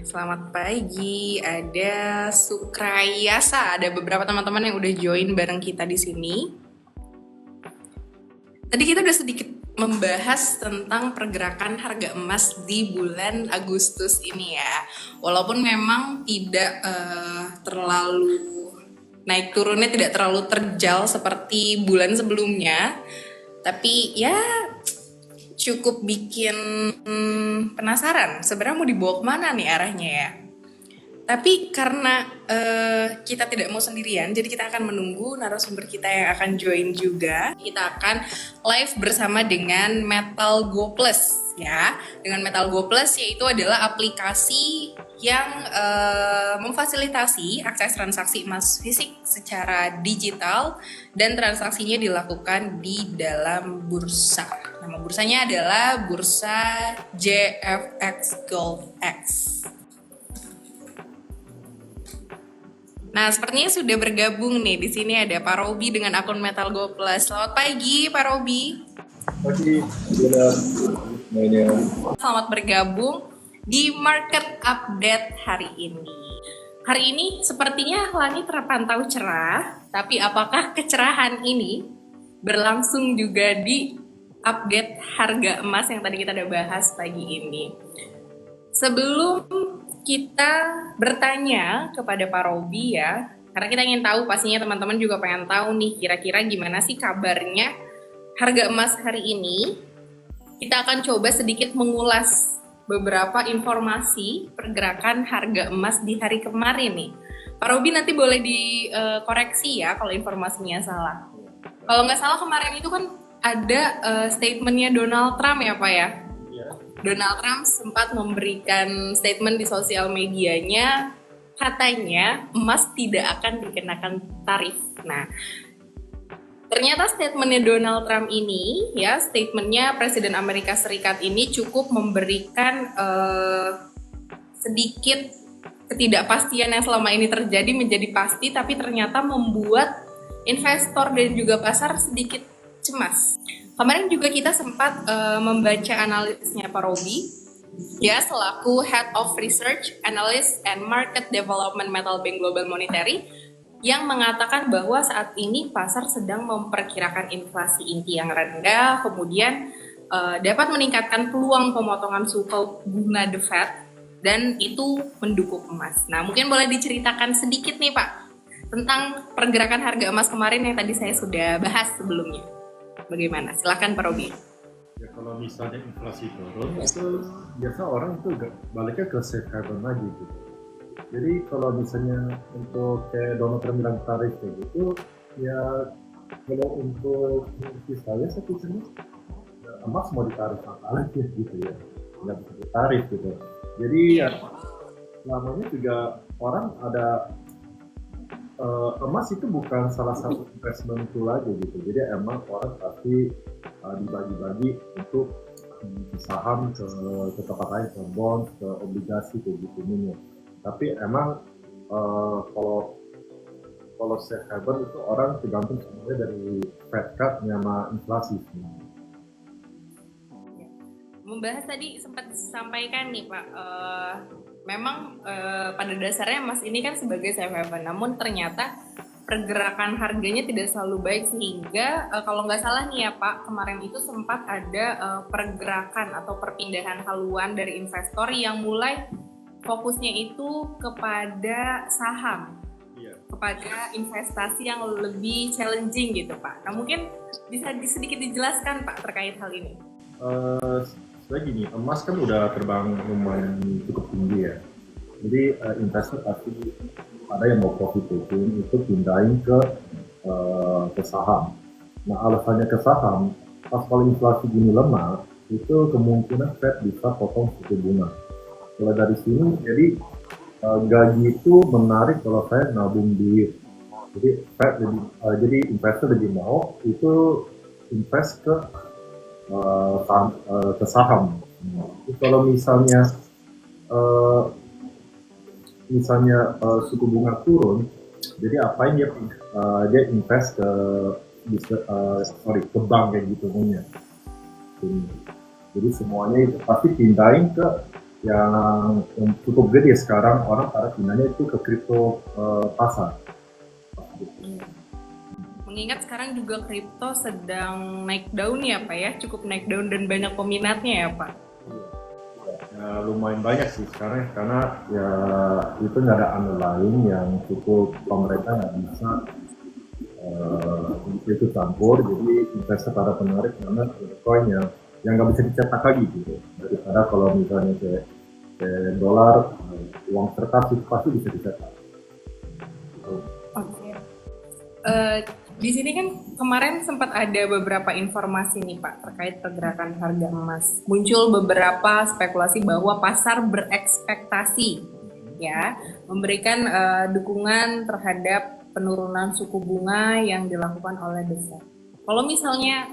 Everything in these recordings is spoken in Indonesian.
Selamat pagi. Ada Sukrayasa, ada beberapa teman-teman yang udah join bareng kita di sini. Tadi kita udah sedikit membahas tentang pergerakan harga emas di bulan Agustus ini ya. Walaupun memang tidak terlalu naik turunnya tidak terlalu terjal seperti bulan sebelumnya, tapi ya cukup bikin penasaran sebenarnya mau dibawa kemana nih arahnya ya. Tapi karena kita tidak mau sendirian, jadi kita akan menunggu narasumber kita yang akan join juga. Kita akan live bersama dengan Metal Go Plus ya. Dengan Metal Go Plus yaitu adalah aplikasi yang memfasilitasi akses transaksi emas fisik secara digital dan transaksinya dilakukan di dalam bursa. Nama bursanya adalah Bursa JFX Gold X. Nah, sepertinya sudah bergabung nih. Di sini ada Pak Robi dengan akun Metal Go Plus. Selamat pagi, Pak Robi. Pagi, Selamat bergabung di Market Update hari ini. Hari ini sepertinya langit terpantau cerah, tapi apakah kecerahan ini berlangsung juga di update harga emas yang tadi kita udah bahas pagi ini? Sebelum kita bertanya kepada Pak Robi ya, karena kita ingin tahu, pastinya teman-teman juga pengen tahu nih kira-kira gimana sih kabarnya harga emas hari ini. Kita akan coba sedikit mengulas beberapa informasi pergerakan harga emas di hari kemarin nih. Pak Robi nanti boleh dikoreksi ya kalau informasinya salah. Kalau nggak salah kemarin itu kan ada statementnya Donald Trump ya Pak ya? Donald Trump sempat memberikan statement di sosial medianya, katanya emas tidak akan dikenakan tarif. Nah, ternyata statementnya Donald Trump ini, ya statementnya Presiden Amerika Serikat ini cukup memberikan sedikit ketidakpastian yang selama ini terjadi menjadi pasti, tapi ternyata membuat investor dan juga pasar sedikit cemas. Kemarin juga kita sempat membaca analisisnya Pak Robi, ya selaku Head of Research, Analyst, and Market Development Metal Bank Global Monetary, yang mengatakan bahwa saat ini pasar sedang memperkirakan inflasi inti yang rendah, kemudian dapat meningkatkan peluang pemotongan suku bunga The Fed, dan itu mendukung emas. Nah, mungkin boleh diceritakan sedikit nih Pak, tentang pergerakan harga emas kemarin yang tadi saya sudah bahas sebelumnya. Bagaimana? Silakan Pak Robi. Ya kalau misalnya inflasi turun itu biasa orang itu baliknya ke safe haven lagi gitu. Jadi kalau misalnya untuk kayak Donald Trump bilang tarif kayak gitu, ya kalau untuk saya pikirnya emas mau ditarik apa lagi gitu ya, nggak bisa ditarik gitu. Jadi ya namanya juga orang ada emas itu bukan salah satu investment tool aja gitu. Jadi emang orang pasti dibagi-bagi untuk saham ke tempat lain, ke bond, ke obligasi kayak gitu minyak. Tapi emang kalau safe haven itu orang tergantung sebenarnya dari Fed cut sama inflasi. Membahas tadi sempat disampaikan nih Pak, memang pada dasarnya emas ini kan sebagai safe haven, namun ternyata pergerakan harganya tidak selalu baik sehingga kalau nggak salah nih ya Pak, kemarin itu sempat ada pergerakan atau perpindahan haluan dari investor yang mulai fokusnya itu kepada saham, kepada investasi yang lebih challenging gitu Pak. Nah mungkin bisa sedikit dijelaskan Pak terkait hal ini. Sebenarnya gini, emas kan udah terbang lumayan cukup tinggi ya. Jadi investor pasti ada yang mau profit taking itu pindahin ke saham. Nah alasannya ke saham, pas kalau inflasi gini lemah, itu kemungkinan Fed bisa potong suku bunga. Kalau dari sini, jadi gaji itu menarik kalau saya nabung duit. Jadi Fed jadi investor lebih mau itu invest ke saham. Kalau misalnya suku bunga turun, jadi apa yang dia invest ke bank kayak gitu punya. Jadi semuanya itu pasti pindahin ke yang cukup gede sekarang orang pada pindahnya itu ke kripto pasar. Mengingat sekarang juga kripto sedang naik daun ya Pak ya, cukup naik daun dan banyak peminatnya ya Pak. Ya, lumayan banyak sih sekarang karena ya itu nggak ada anu lain yang cukup pemerintah nggak bisa itu campur, jadi investor pada penarik karena Bitcoin yang nggak bisa dicetak lagi gitu, daripada kalau misalnya kayak dolar uang kertas itu pasti bisa dicetak. Oke. Di sini kan kemarin sempat ada beberapa informasi nih Pak terkait pergerakan harga emas. Muncul beberapa spekulasi bahwa pasar berekspektasi ya memberikan dukungan terhadap penurunan suku bunga yang dilakukan oleh The Fed. Kalau misalnya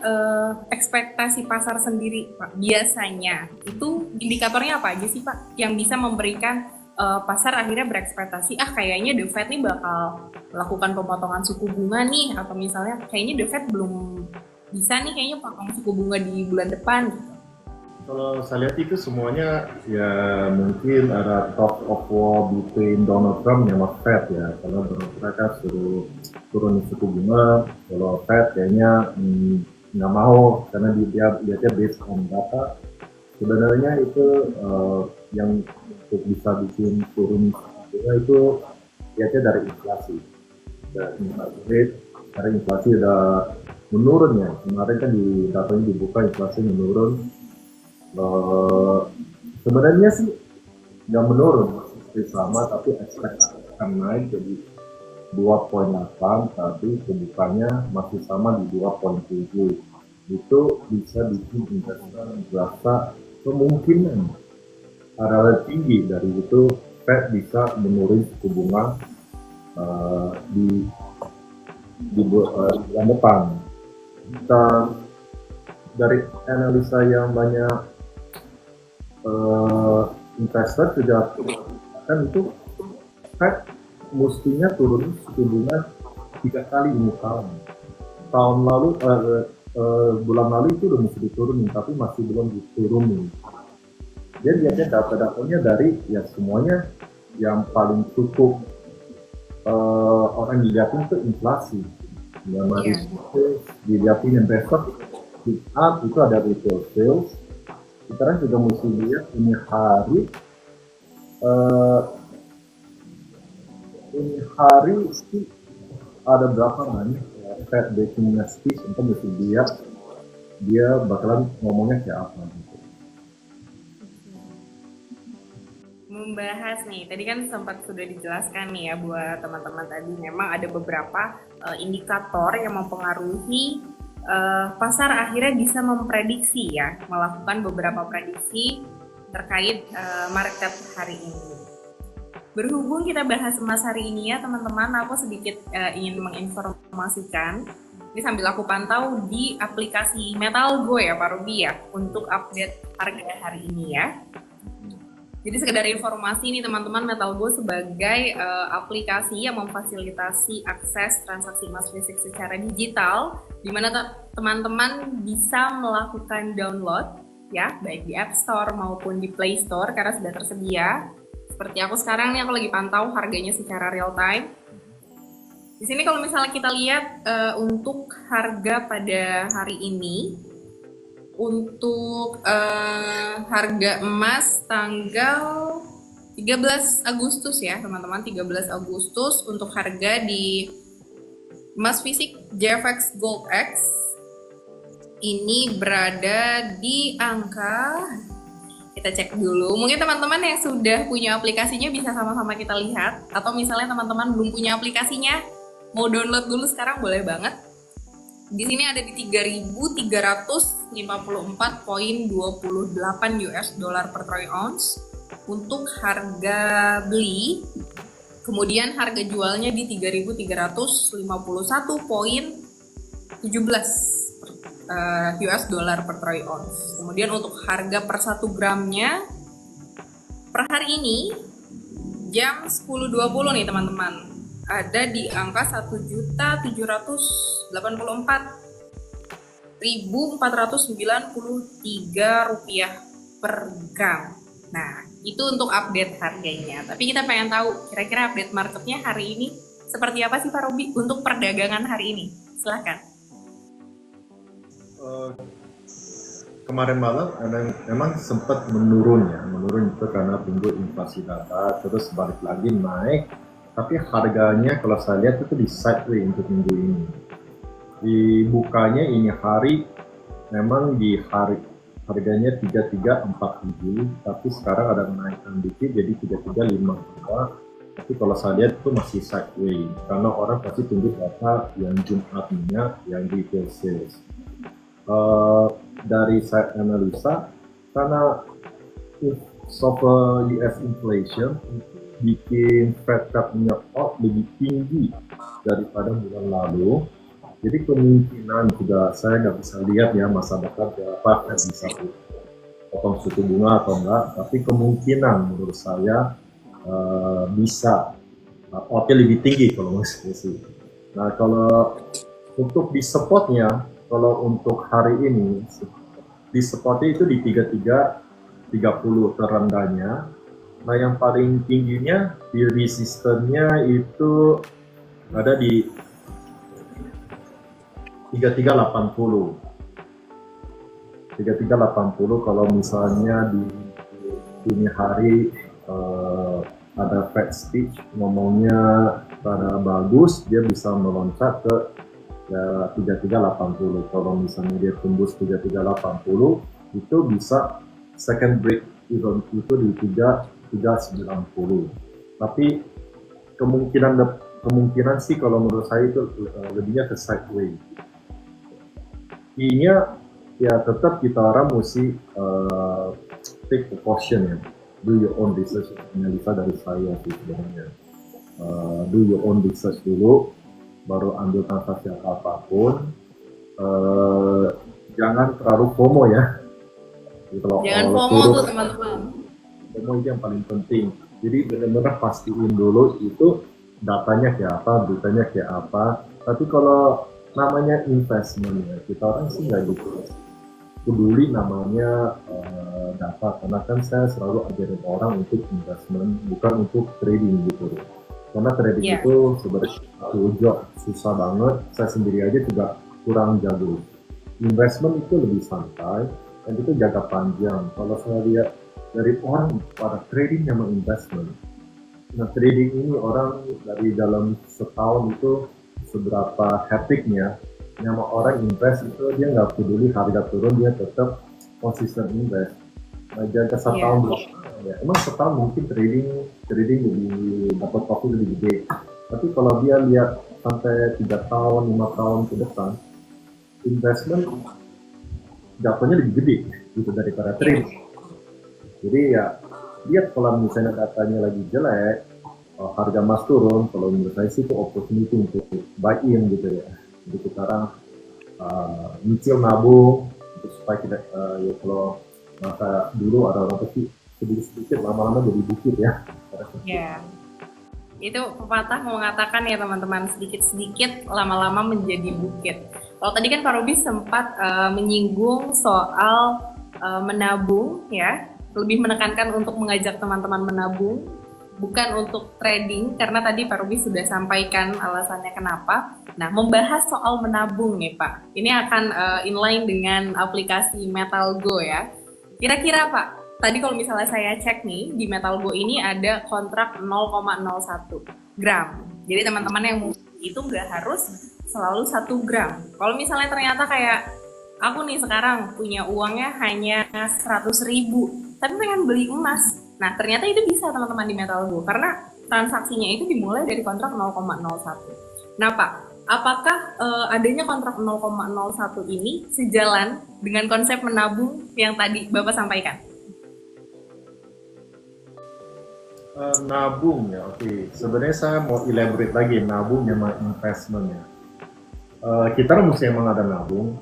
ekspektasi pasar sendiri Pak, biasanya itu indikatornya apa aja sih Pak yang bisa memberikan pasar akhirnya berekspektasi kayaknya The Fed nih bakal melakukan pemotongan suku bunga nih, atau misalnya kayaknya The Fed belum bisa nih kayaknya potong suku bunga di bulan depan gitu. Kalau saya lihat itu semuanya ya mungkin ada talk of war between Donald Trump sama Fed ya, karena mereka suruh turun suku bunga, kalau Fed kayaknya nggak mau karena dia lihatnya based on data. Sebenarnya itu yang untuk bisa bikin turun suku bunga itu lihatnya dari inflasi. Dan inflasi rate, karena inflasi udah menurun ya, kemarin kan di datanya dibuka inflasi menurun. Sebenarnya sih nggak menurun, masih sama, tapi ekspektasi akan naik jadi 2,8, tapi pembukanya masih sama di 2,7. Itu bisa bikin investor merasa kemungkinan ada tinggi dari itu Fed bisa menurun suku bunga di bulan depan. Dan dari analisa yang banyak investor sudah kan itu Fed mestinya turun suku bunga 3 kali ini tahun lalu bulan lalu itu udah mesti diturunin tapi masih belum diturunin. Dia lihatnya data-datanya dari ya semuanya yang paling cukup orang dilihatin itu inflasi. Yang harus dilihatin investor di itu ada retail sales. Sekarang juga mesti lihat ini hari sih ada berapa nih Fed backing speech, untuk mesti lihat dia bakalan ngomongnya kayak apa gitu. Membahas nih, tadi kan sempat sudah dijelaskan nih ya buat teman-teman tadi, memang ada beberapa indikator yang mempengaruhi pasar akhirnya bisa memprediksi ya, melakukan beberapa prediksi terkait market hari ini. Berhubung kita bahas emas hari ini ya teman-teman, aku sedikit ingin menginformasikan. Ini sambil aku pantau di aplikasi Metalgo ya Pak Ruby ya, untuk update harga hari ini ya. Jadi sekedar informasi nih teman-teman, Metalgo sebagai aplikasi yang memfasilitasi akses transaksi emas fisik secara digital, di mana teman-teman bisa melakukan download ya, baik di App Store maupun di Play Store karena sudah tersedia. Seperti aku sekarang nih, aku lagi pantau harganya secara real time. Di sini kalau misalnya kita lihat untuk harga pada hari ini, untuk harga emas tanggal 13 Agustus ya teman-teman, 13 Agustus untuk harga di emas fisik JFX Gold X ini berada di angka, kita cek dulu. Mungkin teman-teman yang sudah punya aplikasinya bisa sama-sama kita lihat, atau misalnya teman-teman belum punya aplikasinya, mau download dulu sekarang boleh banget. Di sini ada di 3.354,28 US dollar per troy ounce untuk harga beli. Kemudian harga jualnya di 3.351,17 US dollar per troy ounce. Kemudian untuk harga per 1 gramnya per hari ini jam 10.20 nih teman-teman, ada di angka 1.784.493 rupiah per gram. Nah, Itu untuk update harganya. Tapi kita pengen tahu kira-kira update marketnya hari ini seperti apa sih Pak Robi untuk perdagangan hari ini? Silahkan. Eh, Kemarin malam memang sempat menurun itu karena tunggu inflasi data, terus balik lagi naik, tapi harganya kalau saya lihat itu di sideway untuk minggu ini. Dibukanya ini hari memang di hari harganya 3347, tapi sekarang ada kenaikan dikit jadi 3352. Tapi kalau saya lihat itu masih sideways karena orang pasti tunggu data yang Jumat minyak yang retail sales. Dari saya analisa karena US inflation bikin Fed cut minyak lebih tinggi daripada bulan lalu. Jadi kemungkinan juga saya nggak bisa lihat ya masa depan berapa Fed bisa potong suku bunga atau enggak, tapi kemungkinan menurut saya bisa lebih tinggi kalau menurut sih. Nah kalau untuk di supportnya, kalau untuk hari ini di supportnya itu di 3330 terendahnya. Nah yang paling tingginya di resistennya itu ada di 3380 kalau misalnya di ini hari ada Fed speech ngomongnya pada bagus, dia bisa meloncat ke 3380. Kalau misalnya dia tembus 3380 itu bisa second break even itu di 3390. Tapi kemungkinan sih kalau menurut saya itu lebihnya ke sideways. Key-nya ya tetap kita orang mesti take precaution ya, do your own research, analisa dari saya sih sebenarnya. Do your own research dulu, baru ambil transaksi apapun. Jangan terlalu FOMO ya. Jangan FOMO tuh teman-teman. FOMO itu yang paling penting. Jadi benar-benar pastiin dulu itu datanya kayak apa, beritanya kayak apa. Tapi kalau namanya investment ya, kita orang sih nggak gitu peduli namanya data, karena kan saya selalu ajarin orang untuk investment, bukan untuk trading gitu. Karena trading itu sebenarnya job susah banget, saya sendiri aja juga kurang jago. Investment itu lebih santai dan itu jangka panjang. Kalau saya lihat dari orang pada trading sama investment, nah trading ini orang dari dalam setahun itu seberapa hektiknya, nama orang invest itu dia nggak peduli harga turun, dia tetap konsisten invest. Nah jangka setahun ya, emang setahun mungkin trading lebih dapat profit lebih gede, tapi kalau dia lihat sampai 3 tahun 5 tahun ke depan, investment jatuhnya lebih gede gitu daripada trading. Jadi ya lihat kalau misalnya datanya lagi jelek, harga emas turun, kalau menurut saya sih itu opportunity untuk buy in gitu ya. Jadi sekarang nyicil nabung untuk supaya kita ya kalau masa dulu ada orang kecil sedikit lama-lama jadi bukit ya. Ya, itu pepatah mau mengatakan ya teman-teman, sedikit-sedikit lama-lama menjadi bukit. Kalau tadi kan Pak Robi sempat menyinggung soal menabung ya, lebih menekankan untuk mengajak teman-teman menabung, bukan untuk trading, karena tadi Pak Robi sudah sampaikan alasannya kenapa. Nah, membahas soal menabung nih Pak, ini akan inline dengan aplikasi Metalgo ya. Kira-kira Pak, tadi kalau misalnya saya cek nih, di Metalgo ini ada kontrak 0,01 gram. Jadi teman-teman yang itu nggak harus selalu 1 gram. Kalau misalnya ternyata kayak aku nih sekarang punya uangnya hanya 100.000, tapi pengen beli emas. Nah, ternyata itu bisa teman-teman di Metalgo, karena transaksinya itu dimulai dari kontrak 0,01. Nah, Pak, apakah adanya kontrak 0,01 ini sejalan dengan konsep menabung yang tadi Bapak sampaikan? Nabung ya, oke. Sebenarnya saya mau elaborate lagi nabung sama investment ya. Kita mesti emang ada nabung.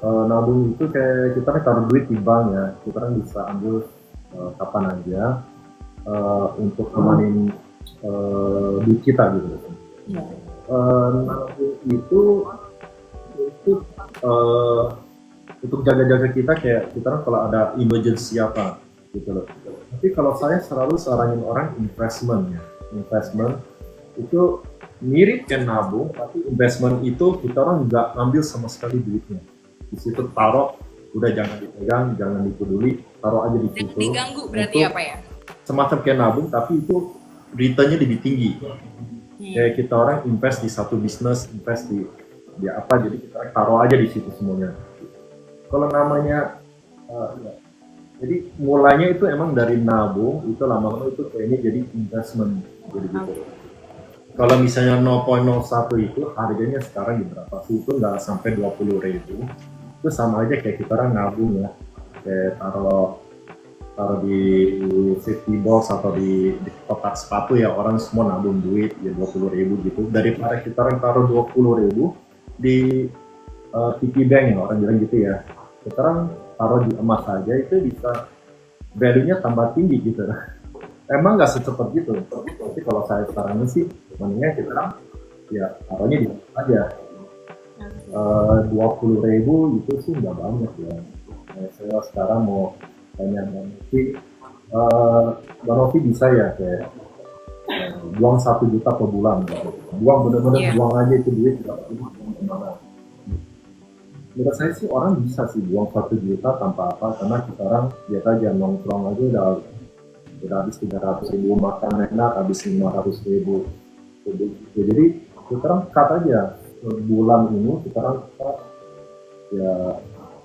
Nabung itu kayak kita taruh duit di bank ya, kita bisa ambil kapan aja untuk amanin duit kita gitu. Nabung itu untuk jaga-jaga kita, kayak kita kalau ada emergency apa gitu loh. Tapi kalau saya selalu saranin orang investment ya. Investment itu mirip kayak nabung, tapi investment itu kita orang nggak ambil sama sekali duitnya. Di situ taruh, udah jangan dipegang, jangan dipeduli, taruh aja di Jangan situ. diganggu berarti Untuk apa ya? semacam kayak nabung, tapi itu returnnya lebih tinggi. Kayak kita orang invest di satu bisnis, invest di apa, jadi kita taruh aja di situ semuanya. Kalau namanya ya. Jadi mulainya itu emang dari nabung, itu lama-lama itu kayaknya jadi investment, jadi gitu. Kalau misalnya 0,01 itu harganya sekarang di berapa sih? Itu nggak sampai 20.000. Itu sama aja kayak kita orang nabung ya, kayak taruh di safety box atau di kotak sepatu ya, orang semua nabung duit ya 20.000 gitu. Daripada kita orang taruh 20.000 di piggy bank ya, orang bilang gitu ya. Kita orang taruh di emas saja itu bisa value-nya tambah tinggi gitu. Emang nggak secepat gitu. Tapi kalau saya saranin sih, mendingan kita orang ya taruhnya di emas aja. 20.000 itu sih nggak banyak ya. Saya sekarang mau tanya Mbak Novi, Mbak Novi bisa ya kayak buang 1 juta per bulan, gitu. Buang bener-bener buang aja itu duit, nggak perlu buang kemana. Menurut saya sih orang bisa sih buang 1 juta tanpa apa, karena kita orang biasa aja nongkrong aja udah habis 300.000, makan enak habis 500.000. Jadi kita orang cut aja bulan ini, kita orang ya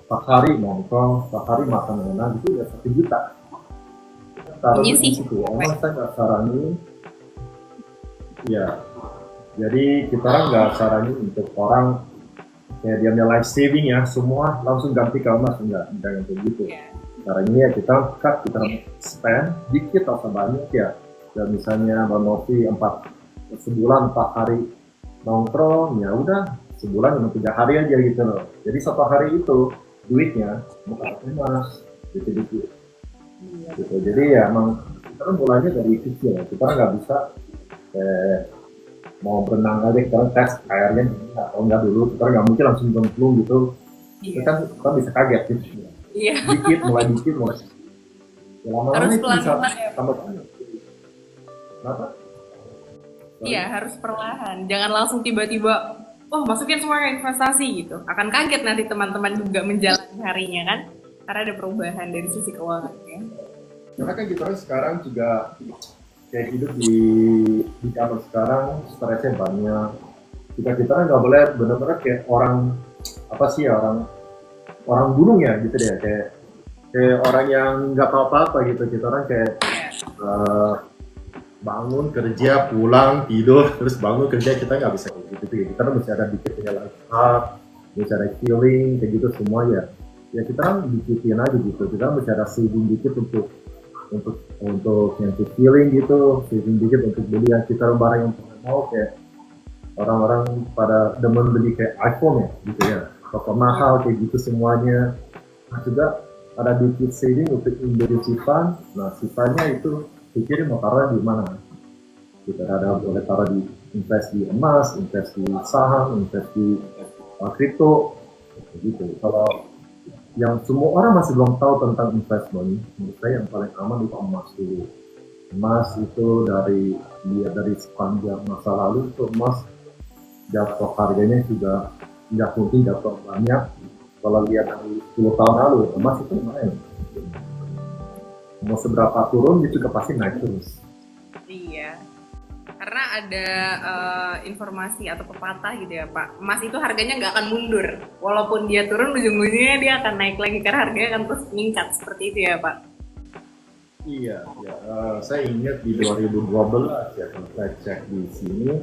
per hari nongkrong, per hari makan enak itu ya 1 juta. Taruh di situ. Emang saya nggak saranin. Ya, jadi kita orang nggak saranin untuk orang kayak dia life saving ya, semua langsung ganti ke emas, enggak, jangan kayak gitu. Caranya ya kita cut, kita spend dikit atau banyak ya. Dan misalnya Mbak Novi sebulan 4 hari nongkrong, ya udah sebulan cuma 3 hari aja gitu loh. Jadi 1 hari itu duitnya bukan emas, gitu. Jadi ya emang kita kan mulainya dari kecil ya. Kita nggak bisa mau berenang aja kita tes airnya atau enggak dulu, kita nggak mungkin langsung nyemplung gitu. Kita bisa kaget gitu. Dikit mulai ya, lama-lama itu bisa tambah banyak. Kenapa? Iya, harus perlahan. Jangan langsung tiba-tiba masukin semua ke investasi gitu. Akan kaget nanti teman-teman juga menjalani harinya kan, karena ada perubahan dari sisi keuangannya. Karena kan kita sekarang juga kayak hidup di zaman sekarang, stresnya banyak. Kita nggak boleh benar-benar kayak orang orang gunung ya gitu deh, kayak orang yang nggak tahu apa-apa gitu. Kita orang kayak bangun kerja, pulang tidur, terus bangun kerja, kita nggak bisa kayak gitu. Kita mesti ada dikit life, mesti ada healing kayak gitu semua ya. Ya kita kan dikitin aja gitu. Kita mesti ada saving dikit untuk yang healing gitu, saving dikit untuk beli yang kita barang yang pernah mau, kayak orang-orang pada demen beli kayak iPhone ya gitu ya, toko mahal kayak gitu semuanya. Nah juga ada dikit saving untuk emergency fund. Nah sisanya itu pikirin mau taruh di mana. Kita ada boleh taruh di invest di emas, invest di saham, invest di kripto gitu. Kalau yang semua orang masih belum tahu tentang investment, menurut saya yang paling aman itu emas dulu. Emas itu dari sepanjang masa lalu itu emas jatuh harganya juga nggak mungkin jatuh banyak. Kalau lihat dari 10 tahun lalu, emas itu lumayan. Mau seberapa turun itu juga pasti naik terus. Iya, karena ada informasi atau pepatah gitu ya Pak, emas itu harganya nggak akan mundur, walaupun dia turun ujung-ujungnya dia akan naik lagi karena harganya akan terus meningkat, seperti itu ya Pak. Iya, ya, saya ingat di 2012 ya, kalau saya cek di sini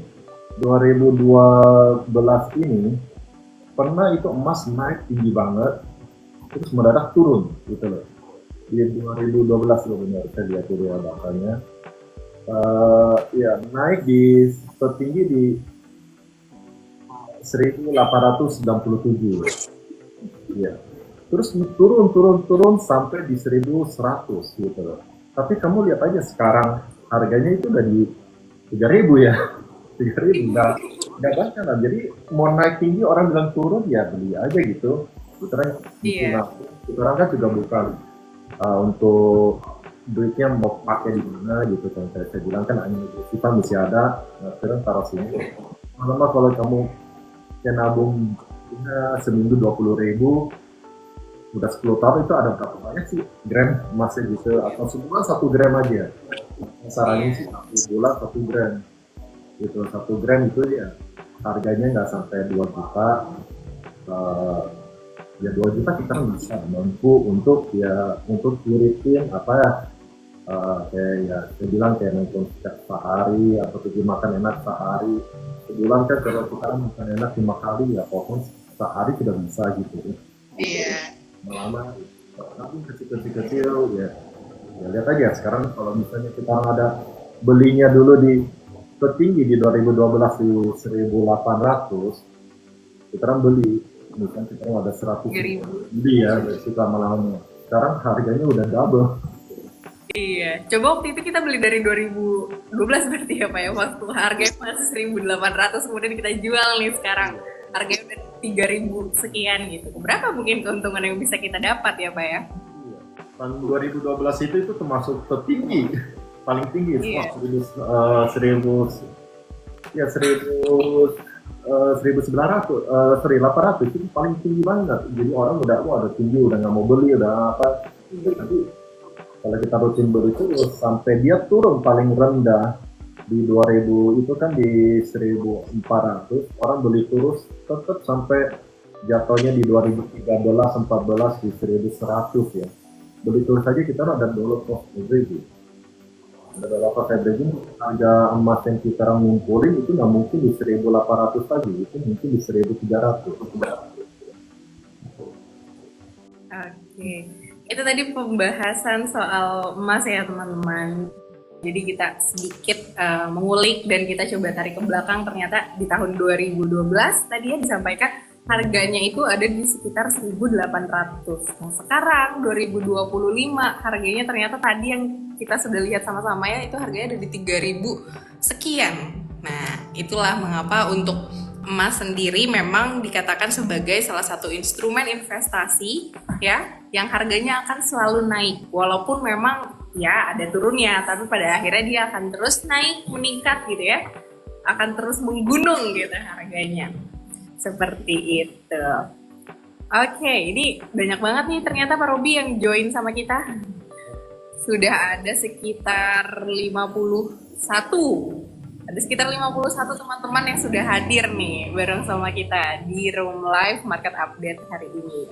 2012 ini pernah itu emas naik tinggi banget, terus mendadak turun gitu loh. Di 2012 loh benar, saya lihat dulu datanya. Ya naik di tertinggi di 1897 ya, terus turun sampai di 1100 gitu loh. Tapi kamu lihat aja sekarang harganya itu udah di 3.000 ya, 3.000 nggak banyak lah. Jadi mau naik tinggi orang bilang turun ya beli aja gitu. Kita orang kan juga bukan untuk duitnya mau pakai di mana gitu kan. Saya bilang kan anime kita masih ada, nah, sekarang taruh sini. Lama kalau kamu kayak nabung seminggu 20.000, udah 10 tahun itu ada berapa banyak sih gram emasnya gitu, atau sebulan 1 gram aja. Sarannya sih 1 bulan 1 gram gitu. 1 gram itu ya harganya nggak sampai 2 juta. Eh, ya 2 juta kita bisa mampu untuk ya untuk iritin apa ya, kayak ya saya bilang kayak nonton sehari atau pergi makan enak sehari. Sebulan kan kalau kita makan enak 5 kali ya pokoknya sehari sudah bisa gitu ya. Iya. Lama tapi kecil-kecil ya, ya lihat aja sekarang kalau misalnya kita ada belinya dulu di tertinggi di 2012 di 1.800, kita kan beli misalnya kita ada 100 beli ya suka lama-lama, sekarang harganya udah double. Iya, coba waktu itu kita beli dari 2012 berarti ya Pak ya, waktu harganya masih 1.800, kemudian kita jual nih sekarang harganya udah 3.000 sekian gitu. Berapa mungkin keuntungan yang bisa kita dapat ya Pak ya? Iya. Tahun 2012 itu termasuk tertinggi, paling tinggi, Iya. 1.900, itu paling tinggi banget. Jadi orang udah ada tinggi, udah nggak mau beli, udah apa. Tapi kalau kita rutin beli terus sampai dia turun paling rendah di 2000 itu kan di 1.400, orang beli terus tetap sampai jatuhnya di 2013 14 di 1.100 ya. Beli terus saja kita ada dollar cost averaging. Ada dollar cost averaging, harga emas yang kita ngumpulin itu nggak mungkin di 1.800 lagi, itu mungkin di 1.300. Oke, itu tadi pembahasan soal emas ya teman-teman. Jadi kita sedikit mengulik dan kita coba tarik ke belakang, ternyata di tahun 2012 tadi ya disampaikan harganya itu ada di sekitar 1.800. Nah sekarang 2025 harganya ternyata tadi yang kita sudah lihat sama-sama ya, itu harganya ada di 3.000 sekian. Nah itulah mengapa untuk emas sendiri memang dikatakan sebagai salah satu instrumen investasi ya yang harganya akan selalu naik, walaupun memang ya ada turunnya, tapi pada akhirnya dia akan terus naik, meningkat gitu ya, akan terus menggunung gitu harganya, seperti itu. Oke, ini banyak banget nih ternyata Pak Robi yang join sama kita. Sudah ada sekitar 51. Ada sekitar 51 teman-teman yang sudah hadir nih bareng sama kita di Room Live Market Update hari ini.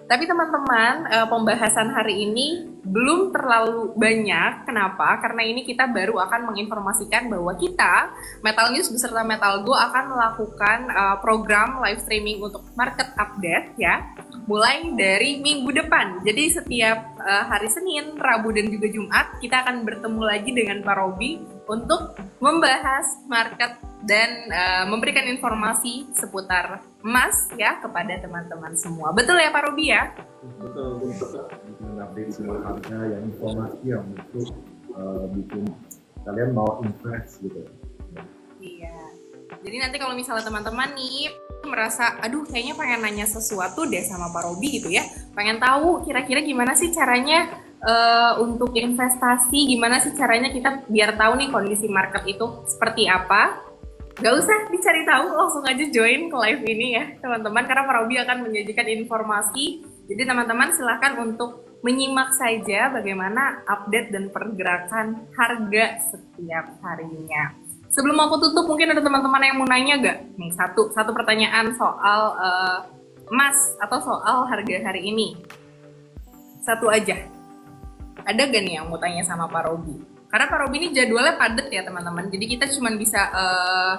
Tapi teman-teman, pembahasan hari ini belum terlalu banyak. Kenapa? Karena ini kita baru akan menginformasikan bahwa kita, Metal News beserta Metal Go akan melakukan program live streaming untuk market update ya, mulai dari minggu depan. Jadi setiap hari Senin, Rabu, dan juga Jumat, kita akan bertemu lagi dengan Pak Robi untuk membahas market dan memberikan informasi seputar emas ya kepada teman-teman semua. Betul ya Pak Robi ya? Betul, mengupdate semua harga yang informasi yang untuk bikin kalian mau invest gitu. Iya. Jadi nanti kalau misalnya teman-teman nih merasa, aduh kayaknya pengen nanya sesuatu deh sama Pak Robi gitu ya, pengen tahu kira-kira gimana sih caranya untuk investasi, gimana sih caranya kita biar tahu nih kondisi market itu seperti apa. Gak usah dicari tahu, langsung aja join ke live ini ya teman-teman, karena Pak Robi akan menyajikan informasi. Jadi teman-teman silahkan untuk menyimak saja bagaimana update dan pergerakan harga setiap harinya. Sebelum aku tutup, mungkin ada teman-teman yang mau nanya gak? Nih, satu pertanyaan soal emas atau soal harga hari ini. Satu aja. Ada gak nih yang mau tanya sama Pak Robi? Karena Pak Robi ini jadwalnya padat ya teman-teman. Jadi kita cuma bisa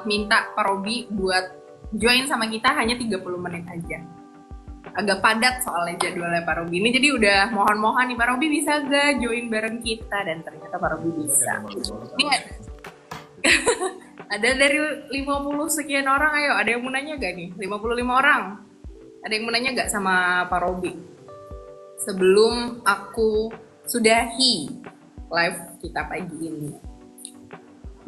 minta Pak Robi buat join sama kita hanya 30 menit aja. Agak padat soalnya jadwalnya Pak Robi ini. Jadi udah mohon-mohon nih Pak Robi bisa gak join bareng kita? Dan ternyata Pak Robi bisa. Ini ada dari 50 sekian orang, ayo ada yang mau nanya gak nih? 55 orang. Ada yang mau nanya gak sama Pak Robi? Sebelum aku sudahi live kita pagi ini.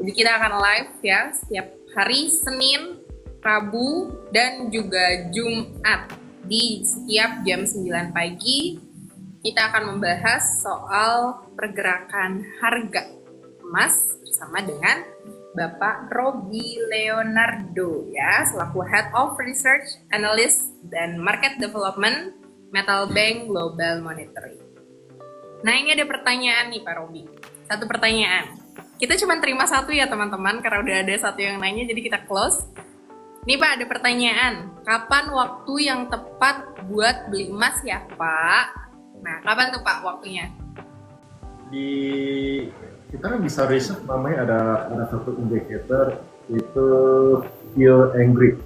Jadi kita akan live ya setiap hari Senin, Rabu, dan juga Jumat di setiap jam 9 pagi kita akan membahas soal pergerakan harga emas bersama dengan Bapak Robi Leonardo ya, selaku Head of Research, Analyst, dan Market Development Metal Bank Global Monetary. Nah, ini ada pertanyaan nih Pak Robi. Satu pertanyaan. Kita cuma terima satu ya teman-teman, karena udah ada satu yang nanya, jadi kita close. Nih Pak, ada pertanyaan. Kapan waktu yang tepat buat beli emas ya Pak? Nah, kapan tuh Pak waktunya? Kita kan bisa riset, namanya ada satu indikator itu fear and greed.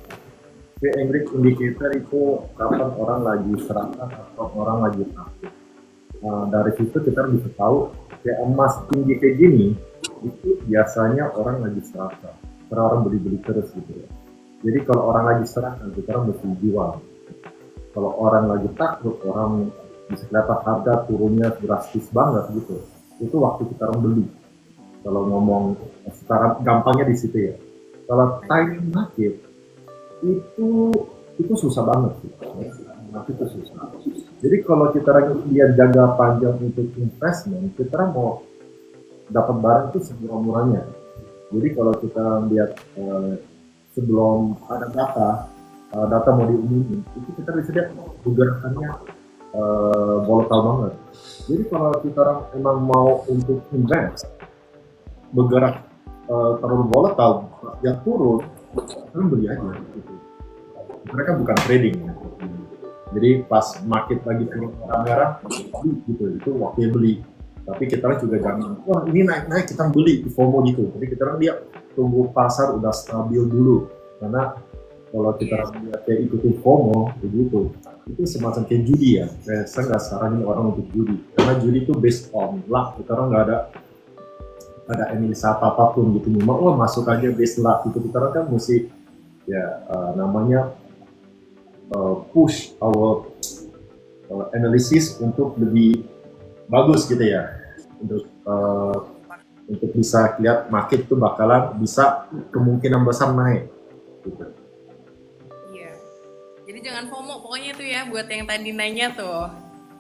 Fear and greed indicator itu kapan orang lagi serakah atau orang lagi takut. Dari situ kita bisa tahu kayak emas tinggi kayak gini itu biasanya orang lagi serakah, karena orang beli-beli terus gitu ya. Jadi kalau orang lagi serakah kita mesti jual. Kalau orang lagi takut, orang bisa kelihatan harga turunnya drastis banget gitu. Itu waktu kita beli. Kalau ngomong secara gampangnya di situ ya. Kalau timing market itu susah banget sih. Itu susah. Jadi kalau kita lihat jangka panjang untuk investment, kita mau dapat barang itu semurah-murahnya. Jadi kalau kita lihat sebelum ada data mau diumumin, itu kita bisa lihat pergerakannya volatile banget. Jadi kalau kita emang mau untuk invest bergerak terlalu volatile, yang turun, kan beli aja gitu. Mereka bukan trading ya. Jadi pas market lagi turun merah-merah, beli gitu, itu waktunya beli. Tapi kita juga jangan, wah ini naik-naik kita beli, FOMO gitu. Jadi kita lihat tunggu pasar udah stabil dulu. Karena kalau kita lihat kayak ikutin FOMO begitu, itu semacam kayak judi ya. Saya nggak saranin orang untuk judi, karena judi itu based on luck. Kita nggak ada analisa apapun gitu, memang masuk aja based luck itu. Kita kan mesti ya namanya push our analysis untuk lebih bagus gitu ya, untuk bisa lihat market itu bakalan bisa kemungkinan besar naik gitu. Iya. Jadi jangan FOMO pokoknya itu ya, buat yang tadi nanya tuh.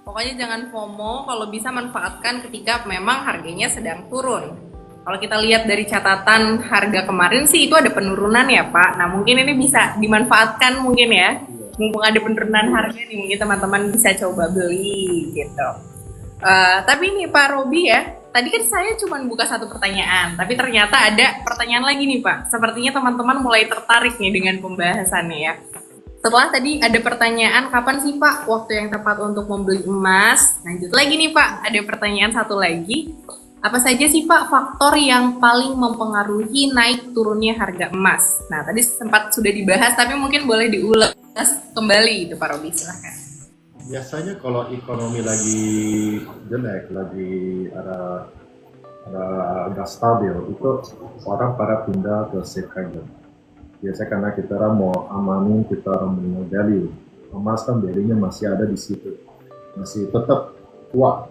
Pokoknya jangan FOMO, kalau bisa manfaatkan ketika memang harganya sedang turun. Kalau kita lihat dari catatan harga kemarin sih itu ada penurunan ya Pak. Nah mungkin ini bisa dimanfaatkan mungkin ya. Mumpung ada penurunan harga nih, mungkin teman-teman bisa coba beli gitu. Tapi nih Pak Robi ya, tadi kan saya cuma buka satu pertanyaan, tapi ternyata ada pertanyaan lagi nih Pak. Sepertinya teman-teman mulai tertarik nih dengan pembahasannya ya. Setelah tadi ada pertanyaan, kapan sih Pak waktu yang tepat untuk membeli emas? Lanjut lagi nih Pak, ada pertanyaan satu lagi. Apa saja sih Pak faktor yang paling mempengaruhi naik turunnya harga emas? Nah tadi sempat sudah dibahas, tapi mungkin boleh diulas kembali itu Pak Robi, silahkan. Biasanya kalau ekonomi lagi jelek, lagi ada nggak stabil, itu orang pada pindah ke safe haven. Biasanya karena kita mau amanin, kita mau value. Emas kan value-nya masih ada di situ, masih tetap kuat.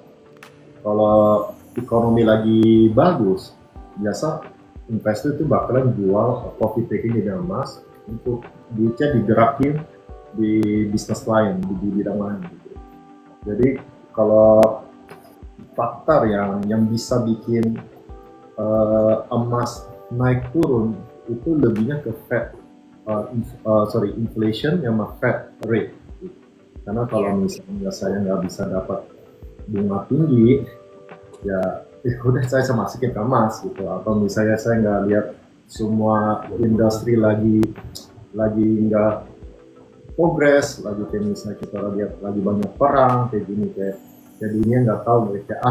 Kalau ekonomi lagi bagus, biasa investor itu bakalan jual profit taking di emas untuk digerakin di bisnis lain, di bidang lain gitu. Jadi kalau faktor yang bisa bikin emas naik turun itu lebihnya ke inflation sama Fed rate gitu. Karena kalau misalnya saya nggak bisa dapat bunga tinggi, ya udah saya masukin ke emas gitu. Atau misalnya saya nggak lihat semua industri lagi nggak progres, lagi kayak misalnya kita lihat lagi banyak perang kayak gini, kayak dunia nggak tahu kayak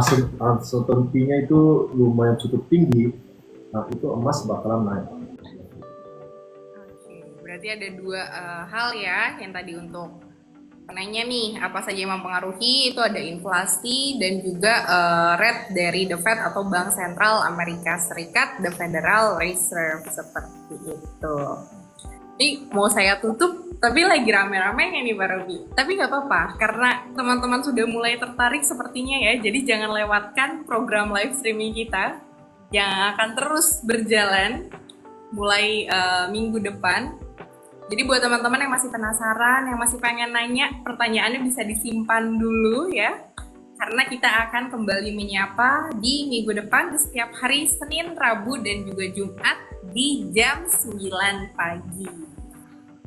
uncertainty-nya itu lumayan cukup tinggi. Nah itu emas bakalan naik. Oke, berarti ada dua hal ya yang tadi untuk penanya nih, apa saja yang mempengaruhi, itu ada inflasi dan juga rate dari The Fed atau Bank Sentral Amerika Serikat, The Federal Reserve, seperti itu. Ini mau saya tutup, tapi lagi rame-ramenya nih Pak Robi. Tapi nggak apa-apa, karena teman-teman sudah mulai tertarik sepertinya ya, jadi jangan lewatkan program live streaming kita yang akan terus berjalan mulai minggu depan. Jadi buat teman-teman yang masih penasaran, yang masih pengen nanya, pertanyaannya bisa disimpan dulu ya. karena kita akan kembali menyapa di minggu depan di setiap hari Senin, Rabu, dan juga Jumat di jam 9 pagi.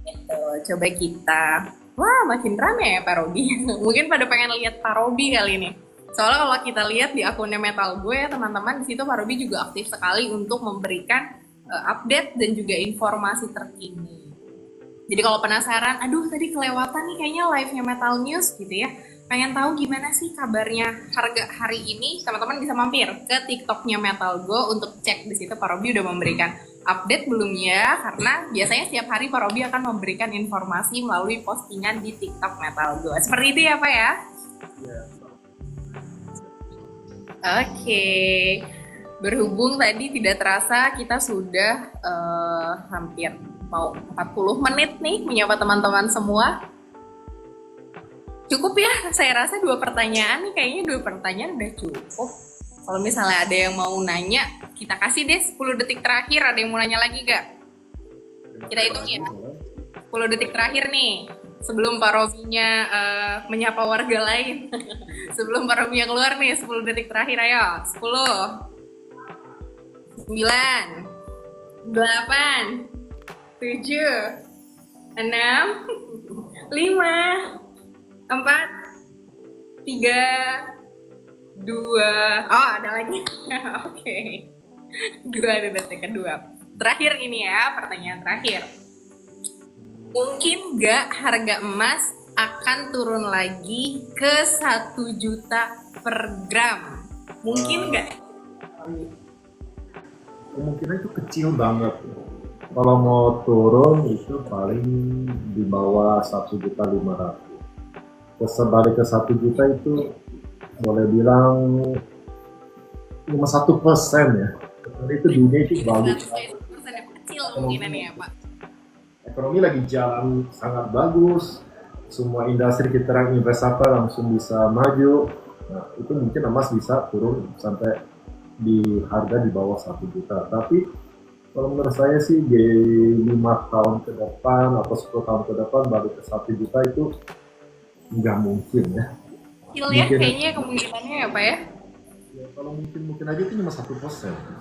Gitu, coba kita. Wah, makin rame ya Pak Robi. Mungkin pada pengen lihat Pak Robi kali ini. Soalnya kalau kita lihat di akunnya Metal Go ya teman-teman, di situ Pak Robi juga aktif sekali untuk memberikan update dan juga informasi terkini. Jadi kalau penasaran, aduh tadi kelewatan nih kayaknya live-nya Metal News gitu ya. Pengen tahu gimana sih kabarnya harga hari ini, teman-teman bisa mampir ke TikToknya Metal Go untuk cek di situ Pak Robi udah memberikan update belum ya? Karena biasanya setiap hari Pak Robi akan memberikan informasi melalui postingan di TikTok Metal Go. Seperti itu ya Pak ya? Ya. Oke. Berhubung tadi tidak terasa kita sudah hampir mau 40 menit nih menyapa teman-teman semua. Cukup ya, saya rasa 2 pertanyaan nih, kayaknya 2 pertanyaan udah cukup. Kalau misalnya ada yang mau nanya, kita kasih deh 10 detik terakhir. Ada yang mau nanya lagi gak? Kita hitung ya. 10 detik terakhir nih, sebelum Pak Robinya menyapa warga lain. Sebelum Pak Robinya keluar nih, 10 detik terakhir, ayo. 10, 9, 8, 7, 6, 5, 4, 3, 2, oh ada lagi. Oke. 2 detik kedua. Terakhir ini ya, pertanyaan terakhir. Mungkin nggak harga emas akan turun lagi ke 1 juta per gram? Mungkin nggak? Kemungkinan itu kecil banget. Kalau mau turun itu paling di bawah 1.500.000. Balik ke 1 juta itu boleh bilang cuma 1% ya. Karena itu dunia itu bagus. 1% kecil kemungkinannya ya Pak. Ekonomi lagi jalan sangat bagus. Semua industri kita yang investasi langsung bisa maju. Nah, itu mungkin emas bisa turun sampai di harga di bawah 1 juta. Tapi kalau menurut saya sih di 5 tahun ke depan atau 10 tahun ke depan balik ke 1 juta itu nggak mungkin ya. Kecil ya kayaknya kemungkinannya ya Pak ya. Ya kalau mungkin aja itu cuma 1%.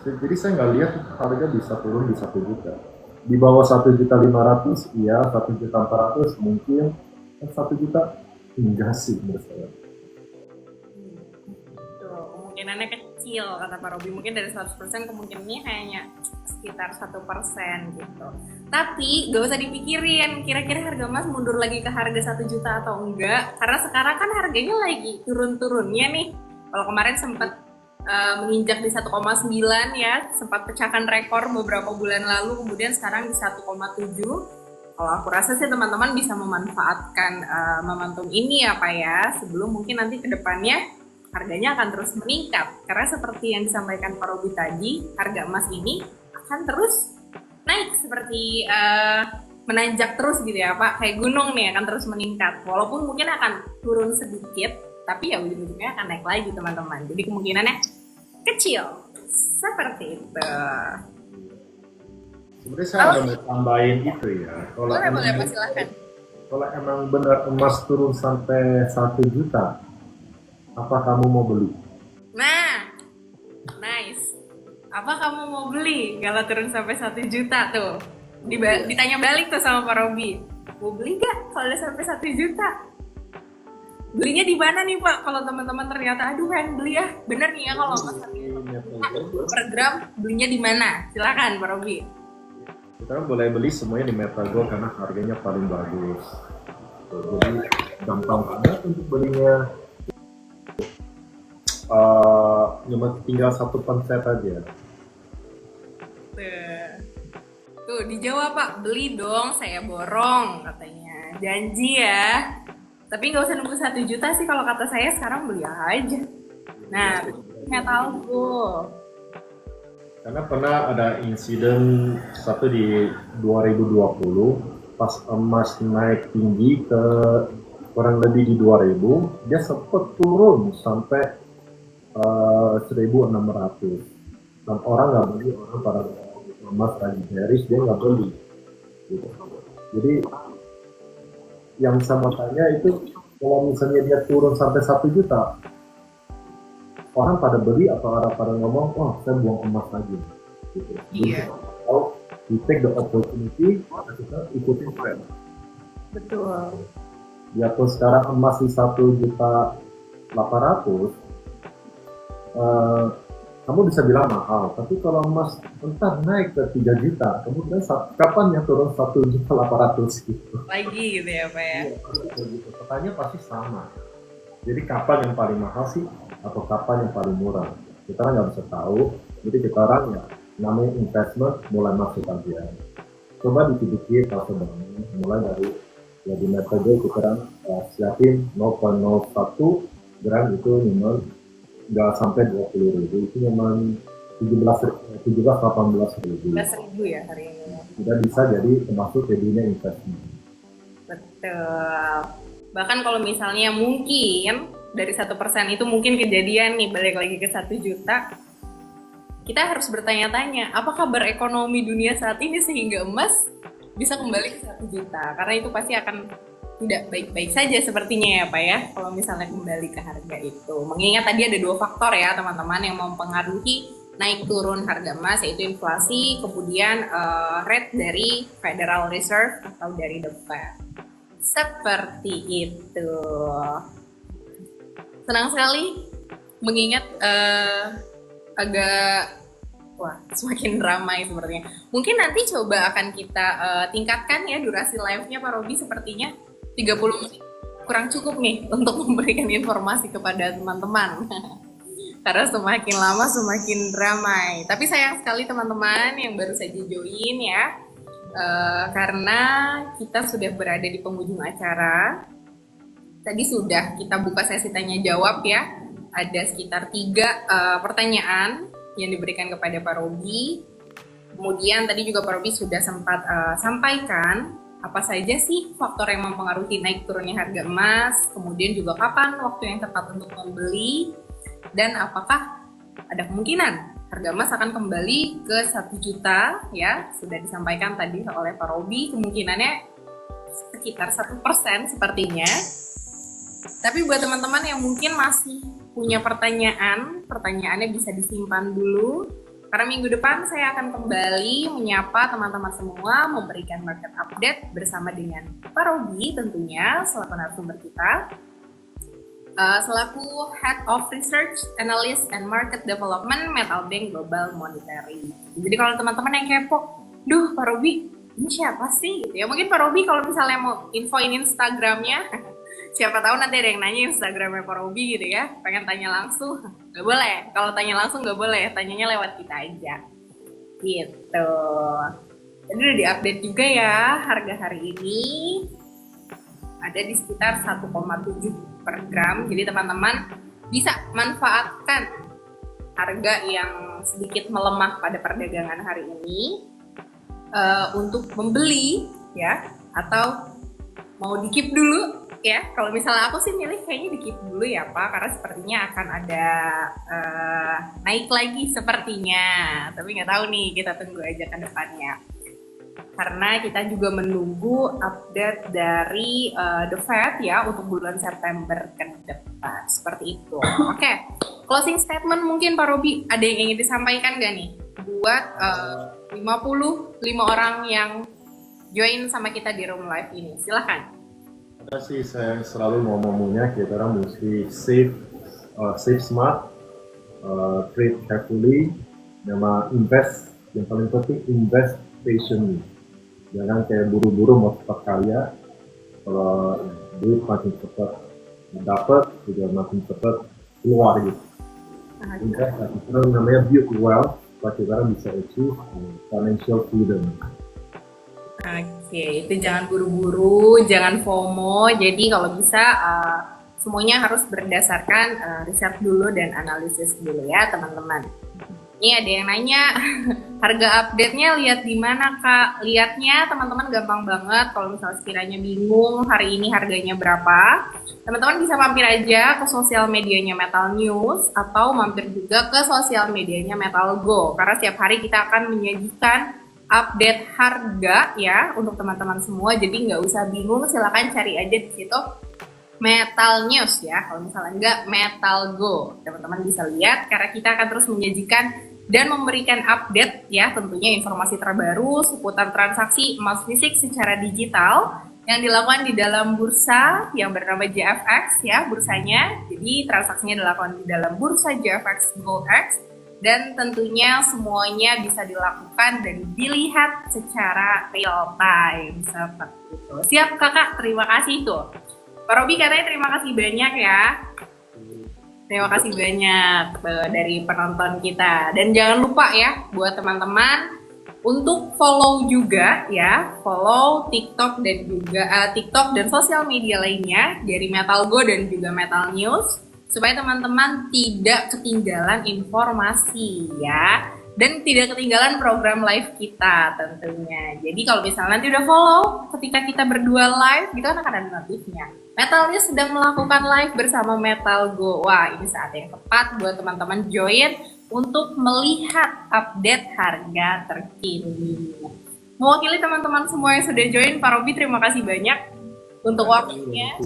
Jadi saya nggak lihat harga bisa turun di 1 juta. Di bawah 1.500.000 iya, 1.400.000 mungkin, 1 juta enggak sih menurut saya. Tuh, kemungkinannya kecil kata Pak Robi. Mungkin dari 100% kemungkinannya hanya sekitar 1% gitu. Tapi gak usah dipikirin kira-kira harga emas mundur lagi ke harga 1 juta atau enggak, karena sekarang kan harganya lagi turun-turunnya nih. Kalau kemarin sempat menginjak di 1,9 ya, sempat pecahkan rekor beberapa bulan lalu, kemudian sekarang di 1,7. Kalau aku rasa sih teman-teman bisa memanfaatkan momentum ini ya Pak ya, sebelum mungkin nanti ke depannya harganya akan terus meningkat. Karena seperti yang disampaikan Pak Robi tadi, harga emas ini akan terus naik seperti menanjak terus gitu ya Pak, kayak gunung nih akan terus meningkat. Walaupun mungkin akan turun sedikit, tapi ya ujung-ujungnya akan naik lagi teman-teman. Jadi kemungkinannya kecil, seperti itu. Sebenarnya saya ada mau tambahin itu ya. Boleh Pak, silahkan. Kalau emang benar emas turun sampai 1 juta, apa kamu mau beli? Nah, nice. Apa kamu mau beli kalau turun sampai 1 juta tuh? Ditanya balik tuh sama Pak Robi. Mau beli gak kalau udah sampai 1 juta? Belinya di mana nih Pak? Kalau teman-teman ternyata aduh pengen beli ya. Bener nih ya kalau per gram belinya di mana? Silakan Pak Robi. Kita kan boleh beli semuanya di Metal Go karena harganya paling bagus. Jadi gampang banget untuk belinya. Cuma tinggal 1 konsep aja. Tuh dijawab Pak, beli dong saya borong katanya. Janji ya. Tapi nggak usah nunggu 1 juta sih kalau kata saya, sekarang beli aja. Nah, nggak tahu tuh. Karena pernah ada insiden satu di 2020 pas emas naik tinggi ke kurang lebih di 2000, dia sempat turun sampai 1.600 dan orang nggak beli, orang pada emas lagi bearish, dia nggak beli gitu. Jadi yang saya mau tanya itu kalau misalnya dia turun sampai 1 juta, orang pada beli atau orang pada ngomong, oh saya buang emas lagi. Gitu. Iya. Jadi, we take the opportunity, kita ikutin tren. Betul. Biarpun sekarang emas di 1.800.000, kamu bisa bilang mahal, tapi kalau emas entar naik ke 3 juta, kemudian kapan yang turun 1.800.000 gitu? Lagi gitu ya Pak ya? Iya, gitu. Pertanyaan pasti sama. Jadi kapan yang paling mahal sih, atau kapan yang paling murah? Kita kan nggak bisa tahu. Jadi kita orang ya, namanya investment mulai masuk aja. Coba dikit-dikit kalau sebenarnya, mulai dari ya di metode kita kan siapin 0,01 gram itu memang nggak sampai 20.000, itu memang 18.000 ya hari ini. Sudah bisa jadi termasuk ke dunia investment. Betul. Bahkan kalau misalnya mungkin dari 1% itu mungkin kejadian nih, balik lagi ke 1 juta, kita harus bertanya-tanya apakah berekonomi dunia saat ini sehingga emas bisa kembali ke 1 juta, karena itu pasti akan tidak baik-baik saja sepertinya ya Pak ya, kalau misalnya kembali ke harga itu. Mengingat tadi ada 2 faktor ya teman-teman yang mempengaruhi naik turun harga emas, yaitu inflasi, kemudian rate dari Federal Reserve atau dari The Fed. Seperti itu. Senang sekali mengingat agak semakin ramai sepertinya. Mungkin nanti coba akan kita tingkatkan ya durasi live-nya Pak Robi, sepertinya 30 menit kurang cukup nih untuk memberikan informasi kepada teman-teman. Karena semakin lama semakin ramai. Tapi sayang sekali teman-teman yang baru saja join ya. Karena kita sudah berada di penghujung acara. Tadi sudah kita buka sesi tanya jawab ya. Ada sekitar 3 pertanyaan yang diberikan kepada Pak Robi. Kemudian tadi juga Pak Robi sudah sempat sampaikan apa saja sih faktor yang mempengaruhi naik turunnya harga emas, kemudian juga kapan waktu yang tepat untuk membeli, dan apakah ada kemungkinan harga emas akan kembali ke 1 juta ya, sudah disampaikan tadi oleh Pak Robi, kemungkinannya sekitar 1% sepertinya. Tapi buat teman-teman yang mungkin masih punya pertanyaannya bisa disimpan dulu, karena minggu depan saya akan kembali menyapa teman-teman semua, memberikan market update bersama dengan Pak Robi tentunya selaku narasumber kita, selaku Head of Research, Analyst, and Market Development Metal Bank Global Monetary. Jadi kalau teman-teman yang kepo, duh Pak Robi ini siapa sih? Gitu ya. Mungkin Pak Robi kalau misalnya mau infoin Instagramnya, siapa tahu nanti ada yang nanya Instagramnya Pak Robi gitu ya, pengen tanya langsung, nggak boleh. Kalau tanya langsung nggak boleh, tanyanya lewat kita aja. Gitu. Jadi udah diupdate juga ya, harga hari ini ada di sekitar 1,7 per gram. Jadi teman-teman bisa manfaatkan harga yang sedikit melemah pada perdagangan hari ini untuk membeli ya, atau mau di-keep dulu. Ya, kalau misalnya aku sih milih kayaknya di-keep dulu ya Pak, karena sepertinya akan ada naik lagi sepertinya. Tapi nggak tahu nih, kita tunggu aja ke depannya. Karena kita juga menunggu update dari The Fed ya untuk bulan September ke depan. Seperti itu. Oke, closing statement mungkin Pak Robi, ada yang ingin disampaikan nggak nih? Buat 55 orang yang join sama kita di room live ini. Silahkan. Ada sih saya selalu ngomongnya kita orang mesti save smart, trade carefully, nama invest, yang paling penting invest patiently. Jangan kayak buru-buru mau cepat kaya, kalau duit makin cepat dapat juga makin cepat keluar gitu. Invest, itu namanya build wealth, supaya kita orang bisa achieve financial freedom. Oke, itu jangan buru-buru, jangan FOMO. Jadi kalau bisa semuanya harus berdasarkan riset dulu dan analisis dulu ya teman-teman. Ini ada yang nanya harga update-nya lihat di mana Kak? Lihatnya teman-teman gampang banget. Kalau misalnya sekiranya bingung hari ini harganya berapa, teman-teman bisa mampir aja ke sosial medianya Metal News atau mampir juga ke sosial medianya Metal Go. Karena setiap hari kita akan menyajikan update harga ya untuk teman-teman semua, jadi nggak usah bingung, silakan cari aja di situ Metal News ya, kalau misalnya enggak Metal Go. Teman-teman bisa lihat karena kita akan terus menyajikan dan memberikan update ya, tentunya informasi terbaru seputar transaksi emas fisik secara digital yang dilakukan di dalam bursa yang bernama JFX ya, bursanya. Jadi transaksinya dilakukan di dalam bursa JFX Gold X, dan tentunya semuanya bisa dilakukan dan dilihat secara real time seperti itu. Siap kakak, terima kasih tuh. Pak Robi katanya terima kasih banyak ya. Terima kasih banyak dari penonton kita. Dan jangan lupa ya buat teman-teman untuk follow juga ya, follow TikTok dan juga TikTok dan sosial media lainnya dari Metal Go dan juga Metal News supaya teman-teman tidak ketinggalan informasi ya. Dan tidak ketinggalan program live kita tentunya. Jadi kalau misalnya nanti udah follow, ketika kita berdua live, gitu kan akan ada notifnya. Metal News sedang melakukan live bersama Metal Go. Wah, ini saat yang tepat buat teman-teman join untuk melihat update harga terkini. Mewakili teman-teman semua yang sudah join, Pak Robi terima kasih banyak untuk waktunya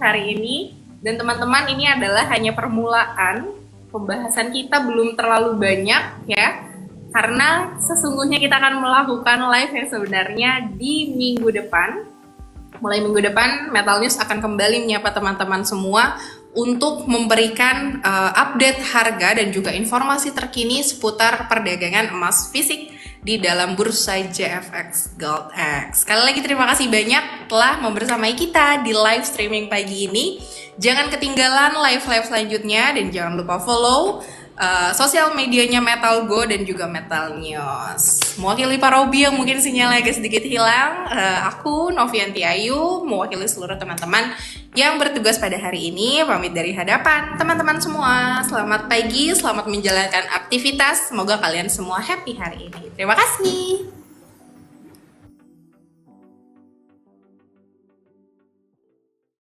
hari ini. Dan teman-teman, ini adalah hanya permulaan. Pembahasan kita belum terlalu banyak ya, karena sesungguhnya kita akan melakukan live yang sebenarnya di minggu depan. Mulai minggu depan Metal News akan kembali menyapa teman-teman semua untuk memberikan update harga dan juga informasi terkini seputar perdagangan emas fisik di dalam bursa JFX Gold X. Sekali lagi terima kasih banyak telah membersamai kita di live streaming pagi ini. Jangan ketinggalan live-live selanjutnya dan jangan lupa follow sosial medianya Metal Go dan juga Metal News. Mewakili Pak Robi yang mungkin sinyalnya agak sedikit hilang, aku Novianti Ayu mewakili seluruh teman-teman yang bertugas pada hari ini pamit dari hadapan teman-teman semua. Selamat pagi, selamat menjalankan aktivitas. Semoga kalian semua happy hari ini. Terima kasih.